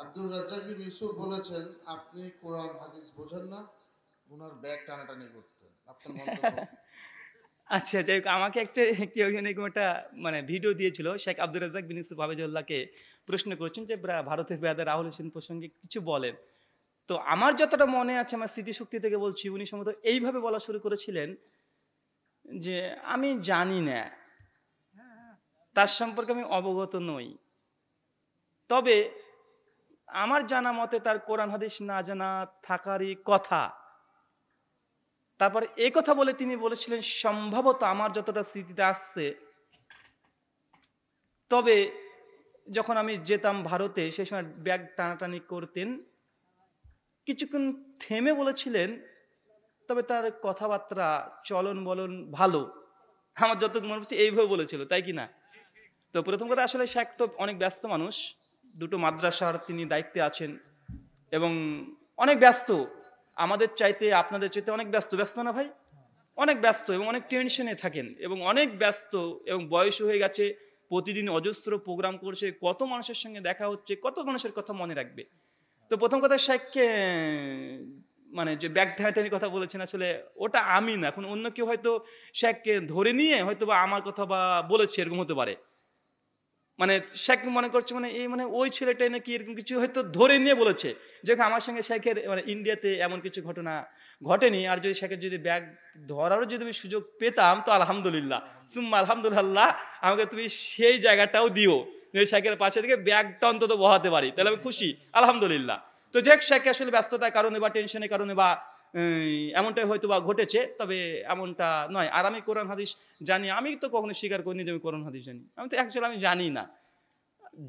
আব্দুর রাজ্জাক বিন ইউসুফ বলেছেন আপনি কোরআন হাদিস বোঝেন না, ওনার ব্যাগ টানাটানি করতেন। আপনার মন্তব্য? আচ্ছা, যাই হোক, আমাকে একটা কেউ যেন এরকম একটা মানে ভিডিও দিয়েছিল। শেখ আব্দুর রাজ্জাক বিন ইউসুফ হাফিজুল্লাহকে প্রশ্ন করেছেন যে ভারতের বেয়াদা রাহুল হোসেন প্রসঙ্গে কিছু বলেন। তো আমার যতটা মনে আছে, আমার স্মৃতিশক্তি থেকে বলছি, উনি সম্ভবত এইভাবে বলা শুরু করেছিলেন যে আমি জানি না, তার সম্পর্কে আমি অবগত নই, তবে আমার জানা মতে তার কোরআন হাদিস না জানা থাকারই কথা। তারপরে এই কথা বলে তিনি বলেছিলেন, সম্ভবত আমার যতটা স্মৃতিতে আসছে, তবে যখন আমি যেতাম ভারতে সেই সময় ব্যাগ টানাটানি করতেন, কিছুক্ষণ থেমে বলেছিলেন, তবে তার কথাবার্তা চলন বলন ভালো। আমার যত মনে হচ্ছে এইভাবে বলেছিল, তাই কি না? তো প্রথম কথা, আসলে শেখ তো অনেক ব্যস্ত মানুষ, দুটো মাদ্রাসার তিনি দায়িত্বে আছেন এবং অনেক ব্যস্ত, আমাদের চাইতে আপনাদের চাইতে অনেক ব্যস্ত। ব্যস্ত না ভাই? অনেক ব্যস্ত এবং অনেক টেনশনে থাকেন এবং অনেক ব্যস্ত, এবং বয়স হয়ে গেছে, প্রতিদিন অজস্র প্রোগ্রাম করছে, কত মানুষের সঙ্গে দেখা হচ্ছে, কত মানুষের কথা মনে রাখবে। তো প্রথম কথা, শেখকে মানে যে ব্যাগ ঠাঁটানির কথা বলেছেন, আসলে ওটা আমি না, এখন অন্য কেউ হয়তো শেখকে ধরে নিয়ে হয়তো বা আমার কথা বা বলেছে, এরকম হতে পারে। মানে শেখ মনে করছে মানে এই মানে ওই ছেলেটাই নাকি এরকম কিছু হয়তো ধরে নিয়ে বলেছে। যে আমার সঙ্গে শেখের মানে ইন্ডিয়াতে এমন কিছু ঘটনা ঘটেনি। আর যদি শেখের যদি ব্যাগ ধরারও যদি আমি সুযোগ পেতাম, তো আলহামদুলিল্লাহ, সুম্মা আলহামদুলিল্লাহ, আমাকে তুমি সেই জায়গাটাও দিও, শেখের পাশে থেকে ব্যাগটা অন্তত বহাতে পারি, তাহলে আমি খুশি, আলহামদুলিল্লাহ। তো যে শেখ আসলে ব্যস্ততার কারণে বা টেনশনের কারণে বা এমনটাই হয়তো বা ঘটেছে, তবে এমনটা নয়। আর আমি কোরআন হাদিস জানি, আমি তো কখনো স্বীকার করিনি যে আমি কোরআন হাদিস জানি। আমি তো অ্যাকচুয়ালি আমি জানি না,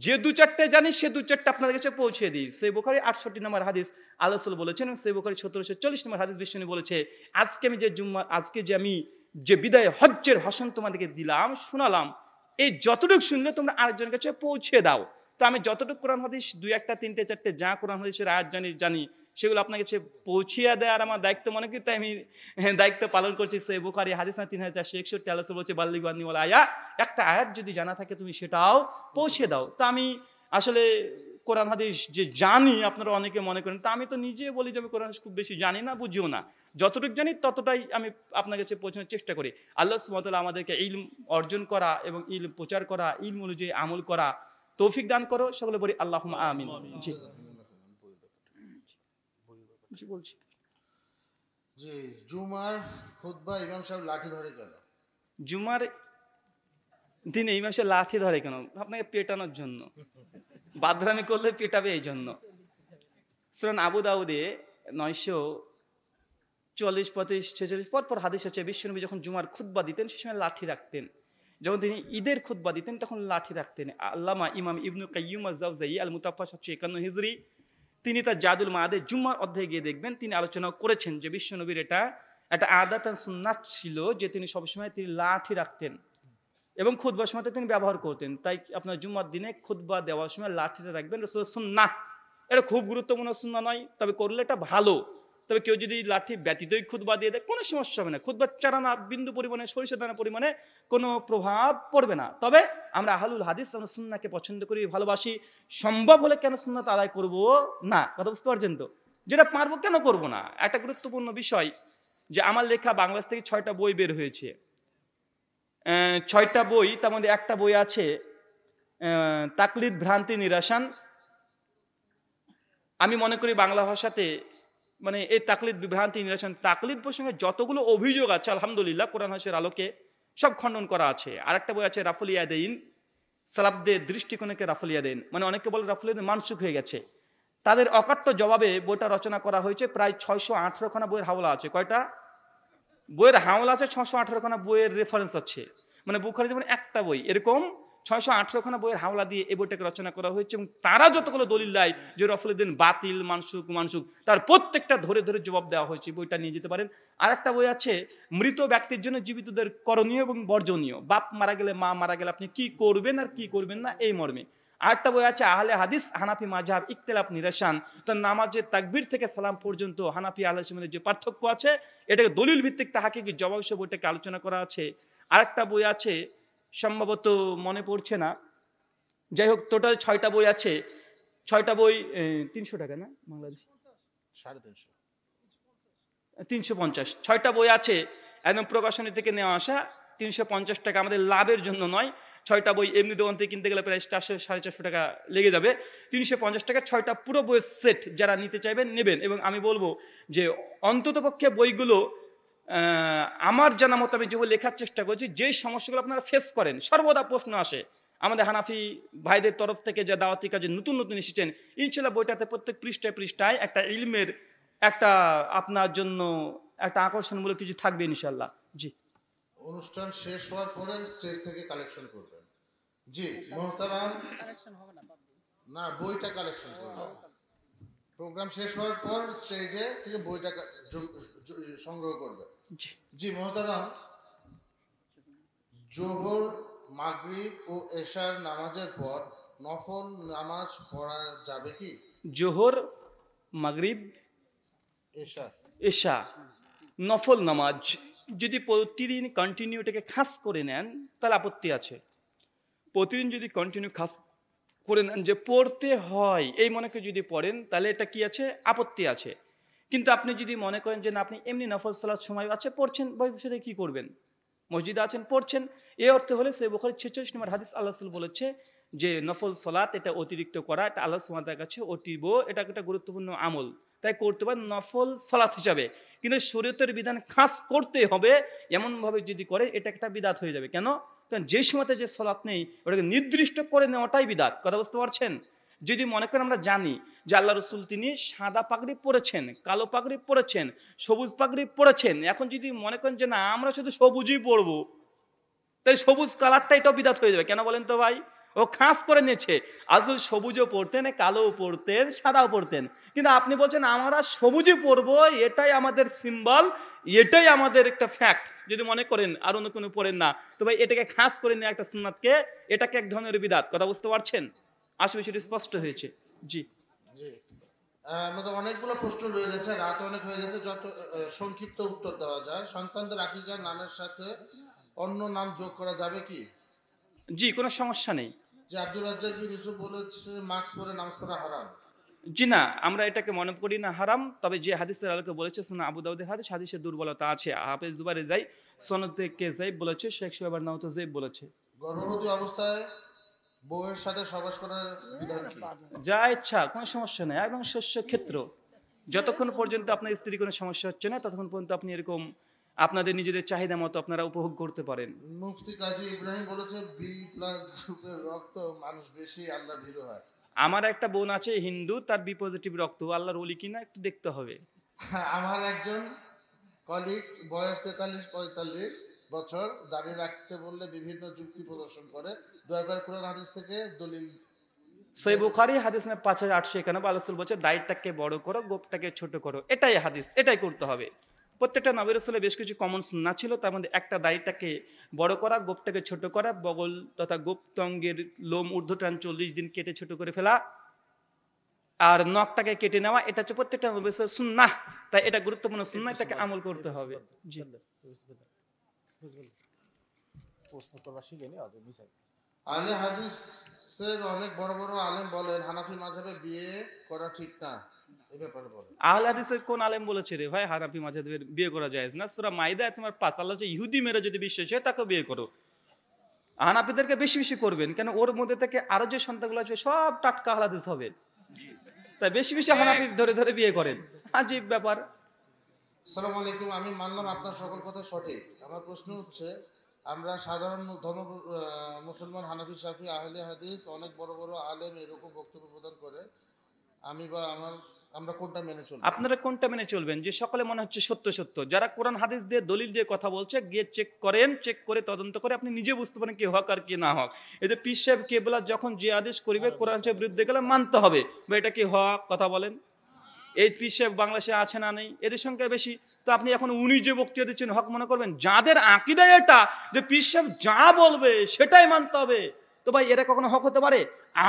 যে দু চারটে জানি সে দু চারটে আপনাদের কাছে পৌঁছে দিই। সেই বুখারী 68 নম্বর হাদিস আল্লাহ রাসূল বলেছেন, এবং সেই বুখারী 1740 নম্বর হাদিস বিশ্বনবী বলেছে, আজকে যে আমি যে বিদায় হজ্জের ভাষণ তোমাদেরকে দিলাম, শোনালাম, এই যতটুকু শুনলে তোমরা আরেকজনের কাছে পৌঁছে দাও। তো আমি যতটুকু কোরআন হাদিস, দুই একটা তিনটে চারটে যা কোরআন হাদিসের আয়াত জানি সেগুলো আপনার কাছে পৌঁছিয়ে দেওয়ার আমার দায়িত্ব মনে করি, তাই আমি দায়িত্ব পালন করছি। সেই বুখারী হাদিস না 3461 আল্লাহ রাসূল বলছে, বাল্লিগু আন্নী ওয়ালাউ আয়া, একটা আয়াত যদি জানা থাকে তুমি সেটাও পৌঁছে দাও। তা আমি আসলে কোরআন হাদিস যে জানি, আপনারা অনেকে মনে করেন, তা আমি তো নিজে বলি যে আমি কোরআন হাদিস খুব বেশি জানি না, বুঝিও না। যতটুকু জানি ততটাই আমি আপনার কাছে পৌঁছানোর চেষ্টা করি। আল্লাহ সুবহানাহু ওয়া তাআলা আমাদেরকে ইলম অর্জন করা এবং ইলম প্রচার করা, ইলম অনুযায়ী আমল করা তৌফিক দান করো, সকলে বলি আল্লাহুম্মা আমিন। জি জি বলছি। জি, জুমার খুতবা ইমাম সাহেব লাঠি ধরে কেন? জুমার দিনে এই মাসে লাঠি ধরে কেন? আপনাকে পেটানোর জন্য, বাদরামি করলে পেটাবে এই জন্য। সুনান আবু দাউদে 940, 35, 46 পর পর হাদিস আছে, বিশ্বনবী যখন জুমার খুতবা দিতেন সে সময় লাঠি রাখতেন। যখন তিনি ঈদের খুতবা দিতেন তখন লাঠি রাখতেন। আল্লামা ইমাম ইবনু কাইয়্যিম আয-যাওযায়ী আল-মুতাওয়াফা 751 হিজরি, তিনি তার জাদুল মাআদে জুম্মার অধ্যায়ে গিয়ে দেখবেন, তিনি আলোচনা করেছেন যে বিশ্বনবীর এটা একটা আদাতান সুন্নাত ছিল যে তিনি সবসময় তিনি লাঠি রাখতেন এবং খুতবার সময় তিনি ব্যবহার করতেন। তাই আপনার জুম্মার দিনে খুতবা দেওয়ার সময় লাঠিটা রাখবেন, রাসূলের সুন্নাহ। এটা খুব গুরুত্বপূর্ণ সুন্নাহ নয়, তবে করলে এটা ভালো। তবে কেউ যদি লাঠি ব্যতীতই খুতবা দিয়ে দেয়, কোনো সমস্যা হবে না। খুতবার চারানা বিন্দু পরিমাণে, সরিষা দানা পরিমাণে কোনো প্রভাব পড়বে না। তবে আমরা আহলুল হাদিস, আমরা সুন্নাহকে পছন্দ করি, ভালোবাসি। সম্ভব হলে কেন সুন্নাত আদায় করব না? কথা বুঝতে পারছেন তো? যেটা পারবো কেন করব না? একটা গুরুত্বপূর্ণ বিষয় যে আমার লেখা বাংলাদেশ থেকে 6টা বই বের হয়েছে। 6টা বই, তার মধ্যে একটা বই আছে তাকলিদ, ভ্রান্তি, নিরাসান। আমি মনে করি বাংলা ভাষাতে মানে এই তাকলিদ, বিভ্রান্তি, নিরাসন, তাকলিদ প্রসঙ্গে যতগুলো অভিযোগ আছে আলহামদুলিল্লাহ কোরআন হাদিসের আলোকে সব খণ্ডন করা আছে। আরেকটা বই আছে রাফুল ইয়াদাইন, সালাফদের দৃষ্টিকোণকে রাফুল ইয়াদাইন, মানে অনেকে বলে রাফুল ইয়াদাইন মানসুখ হয়ে গেছে। তাদের অকাট্য জবাবে বইটা রচনা করা হয়েছে। প্রায় 618 খানা বইয়ের হাওলা আছে। কয়টা বইয়ের হাওলা আছে? 618 খানা বইয়ের রেফারেন্স আছে। মানে বুখারী যেমন একটা বই, এরকম 618 খানা বইয়ের হাওলা দিয়ে এই বইটাকে রচনা করা হয়েছে। এবং তারা যতগুলো দলিল দেয় যে রফুলউদ্দিন বাতিল, মানসুখ, তার প্রত্যেকটা ধরে ধরে জবাব দেওয়া হয়েছে। বইটা নিয়ে যেতে পারেন। আর একটা বই আছে মৃত ব্যক্তির জন্য জীবিতদের করণীয় এবং বর্জনীয়, বাপ মারা গেলে, মা মারা গেলে আপনি কি করবেন আর কি করবেন না, এই মর্মে। আরেকটা বই আছে আহলে হাদিস হানাফি মাযহাব ইখতিলাফ নিরাসান, তো নামাজের তাকবীর থেকে সালাম পর্যন্ত হানাফি আহলে সুন্নাতের যে পার্থক্য আছে এটাকে দলিল ভিত্তিক তাহাকিকি জবাব সে বইটাকে আলোচনা করা আছে। আরেকটা বই আছে, সম্ভবত মনে পড়ছে না, যাই হোক টোটাল 6টা বই আছে। 6টা বই 300 টাকা না বাংলাদেশ? 350। 350। 6টা বই আছে, একদম প্রকাশনী থেকে নেওয়া আসা। 350 টাকা, আমাদের লাভের জন্য নয়। 6টা বই এমনি দোকান থেকে কিনতে গেলে প্রায় 400 450 টাকা লেগে যাবে। 350 টাকা 6টা পুরো বইয়ের সেট যারা নিতে চাইবেন নেবেন। এবং আমি বলবো যে অন্ততপক্ষে বইগুলো আমার জানা মতো আমি যেগুলো লেখার চেষ্টা করছি, যে সমস্যাগুলো আপনারা ফেস করেন, সর্বদা প্রশ্ন আসে আমাদের হানাফি ভাইদের তরফ থেকে, যে দাওয়াতি কাজে নতুন নতুন এসেছেন, ইনশাল্লাহ বইটাতে প্রত্যেক পৃষ্ঠায় পৃষ্ঠায় একটা ইলমের একটা আপনার জন্য একটা আকর্ষণমূলক কিছু থাকবে ইনশাল্লাহ। জি, অনুষ্ঠান শেষ হওয়ার পরে স্টেজ থেকে কালেকশন করবেন। জি মোহতারাম, না বইটা কালেকশন করবেন। প্রোগ্রাম শেষ হওয়ার পর স্টেজে থেকে বইটা সংগ্রহ করবে। জি। জি মোহতারাম, জোহর, মাগরিব ও এশার নামাজের পর নফল নামাজ পড়া যাবে কি? জোহর, মাগরিব, এশা নফল নামাজ যদি প্রতিদিন কন্টিনিউ এটাকে খাস করে নেন তাহলে আপত্তি আছে। প্রতিদিন যদি কন্টিনিউ খাস করে নেন যে পড়তে হয় এই মনে করে যদি পড়েন তাহলে এটা কি আছে, আপত্তি আছে। কিন্তু আপনি যদি মনে করেন যে না, আপনি এমনি নফল সালাত সময় আছে পড়ছেন, ভবিষ্যতে কি করবেন, মসজিদে আছেন পড়ছেন, এই অর্থে হলে সে বুখারী 46 নম্বর হাদিস আল্লাহ রাসূল বলেছে যে নফল সালাত এটা অতিরিক্ত করা, এটা আল্লাহ সুবহানাহু ওয়া তাআলার কাছে অতীব, এটা একটা গুরুত্বপূর্ণ আমল, তাই করতে পারেন নফল সালাত হিসাবে। কিন্তু শরীয়তের বিধান খাস করতে হবে এমন ভাবে যদি করে এটা একটা বিদাত হয়ে যাবে। কেন? কারণ যে সময়তে যে সালাত নেই ওটাকে নির্দিষ্ট করে নেওয়াটাই বিদাত। কথা বুঝতে পারছেন? যদি মনে করেন আমরা জানি যে আল্লাহ রসুল তিনি সাদা পাগড়ি পরেছেন, কালো পাগড়ি পরেছেন, সবুজ পাগড়ি পরেছেন, এখন যদি মনে করেন যে না আমরা শুধু সবুজই পরবো, তাই সবুজ কালারটা এটাও বিদাত হয়ে যাবে। কেন বলেন তো ভাই? ও খাস করে নিয়েছে, আসল সবুজও পড়তেন, কালোও পড়তেন, সাদাও পড়তেন, কিন্তু আপনি বলছেন আমরা সবুজই পরবো, এটাই আমাদের সিম্বল, এটাই আমাদের একটা ফ্যাক্ট। যদি মনে করেন আর অন্য কোনো পড়েন না, তো ভাই এটাকে খাস করে নিয়ে একটা সুন্নাতকে, এটাকে এক ধরনের বিদাত। কথা বুঝতে পারছেন? আসলে সেটা স্পষ্ট হয়েছে। জি জি, আমাদের অনেকগুলো প্রশ্ন রয়ে গেছে, রাত অনেক হয়ে গেছে, যত সংক্ষিপ্ত উত্তর দেওয়া যায়। সন্তানদের আকিকার নামের সাথে অন্য নাম যোগ করা যাবে কি? জি, কোনো সমস্যা নেই। যে আব্দুল রাজ্জাক বিন ইউসুফ বলেছে মাস্ক পরে নামাজ পড়া হারাম। জি না, আমরা এটাকে মনে করি না হারাম। তবে যে হাদিসের আলোকে বলেছে সুনান আবু দাউদের হাদিস, হাদিসের দুর্বলতা আছে। হাফেজ জুবাইর যাই সনদ থেকে যাই বলেছে, শেখ সোহেব নাওত যাই বলেছে। গর্ভবতী অবস্থায় বউয়ের সাথে সহবাস করার বিধান কি? যা ইচ্ছা, কোনো সমস্যা নেই, একদম শস্য ক্ষেত্র। যতক্ষণ পর্যন্ত আপনার স্ত্রী কোনো সমস্যা হচ্ছে না ততক্ষণ পর্যন্ত আপনি এরকম আপনাদের নিজেদের চাহিদা মতো আপনারা উপভোগ করতে পারেন। মুফতি কাজী ইব্রাহিম বলেছে বি প্লাস গ্রুপের রক্ত মানুষ বেশি আল্লাহ ভীরু হয়। আমার একটা বোন আছে হিন্দু, তার বি পজিটিভ রক্ত, আল্লাহর ওলি কিনা একটু দেখতে হবে। আমার একজন কলিগ বয়স 43-45 বছর, দাড়ি রাখতে বললে বিভিন্ন যুক্তি প্রদর্শন করে। দয়া করে কোরআন হাদিস থেকে দলিল। সহিহ বুখারী হাদিস না 5891, আল্লাহ রাসূল বলেছে দাড়িটাকে বড় করো, গোঁফটাকে ছোট করো। এটাই হাদিস, এটাই করতে হবে। প্রত্যেকটা নবী রাসূলের বেশ কিছু কমন সুন্নাহ ছিল, তার মধ্যে একটা দাড়িটাকে বড় করা, গোঁফটাকে ছোট করা, বগল তথা গোপ্তঙ্গের লোম ঊর্ধ্বটান 40 দিন কেটে ছোট করে ফেলা, আর নখটাকে কেটে নেওয়া। এটা হচ্ছে প্রত্যেকটা নবী রাসূলের সুন্নাহ, তাই এটা গুরুত্বপূর্ণ সুন্নাহ, এটাকে আমল করতে হবে। জি আহলে হাদিসের অনেক বড় বড় আলেম বলেন হানাফি মাযহাবে বিয়ে করা ঠিক না, এই ব্যাপারে বলেন। আহলে হাদিসের কোন আলেম বলেছে রে ভাই হানাফি মাযহাবের বিয়ে করা জায়েজ না? সূরা মাইদা তোমার 5 আল্লাহ যে ইহুদি মেরে যদি বিশ্বাস হয় তাকে বিয়ে করো। হানাফিদেরকে বেশি বেশি করবেন, কেন ওর মধ্যে থেকে আরো যে সন্তানগুলো আছে সব টাটকা আহলে হাদিস হবে, তাই বেশি বেশি হানাফি ধরে ধরে বিয়ে করেন। আজীব ব্যাপার। আসসালামু আলাইকুম, আমি মানলাম আপনার সকল কথা সঠিক। আমার প্রশ্ন হচ্ছে আমরা সাধারণ ধর্ম মুসলমান হানাফি শাফি আহলে হাদিস অনেক বড় বড় আলেম এরকম বক্তব্য প্রদান করে, আমরা কোনটা মেনে চলব? আপনারা কোনটা মেনে চলবেন? যে সকলে মনে হচ্ছে সত্য সত্য, যারা কোরআন হাদিস দিয়ে দলিল দিয়ে কথা বলছে গিয়ে চেক করেন, চেক করে তদন্ত করে আপনি নিজে বুঝতে পারেন কি হক আর কি না হক। এই যে পীর সাহেব কেবলা যখন যে আদেশ করিবে কোরআন সাহেব বিরুদ্ধে গেলে মানতে হবে, বা এটা কি হক? কথা বলেন। এই পীর সাহেব বাংলাদেশে আছে না নেই? এদের সংখ্যা বেশি। তো আপনি এখন উনি যে বক্তব্য দিচ্ছেন হক মনে করবেন? যাদের আকীদায় এটা যে পীর সাহেব যা বলবে সেটাই মানতে হবে, তো ভাই এরা কখনো হক হতে পারে?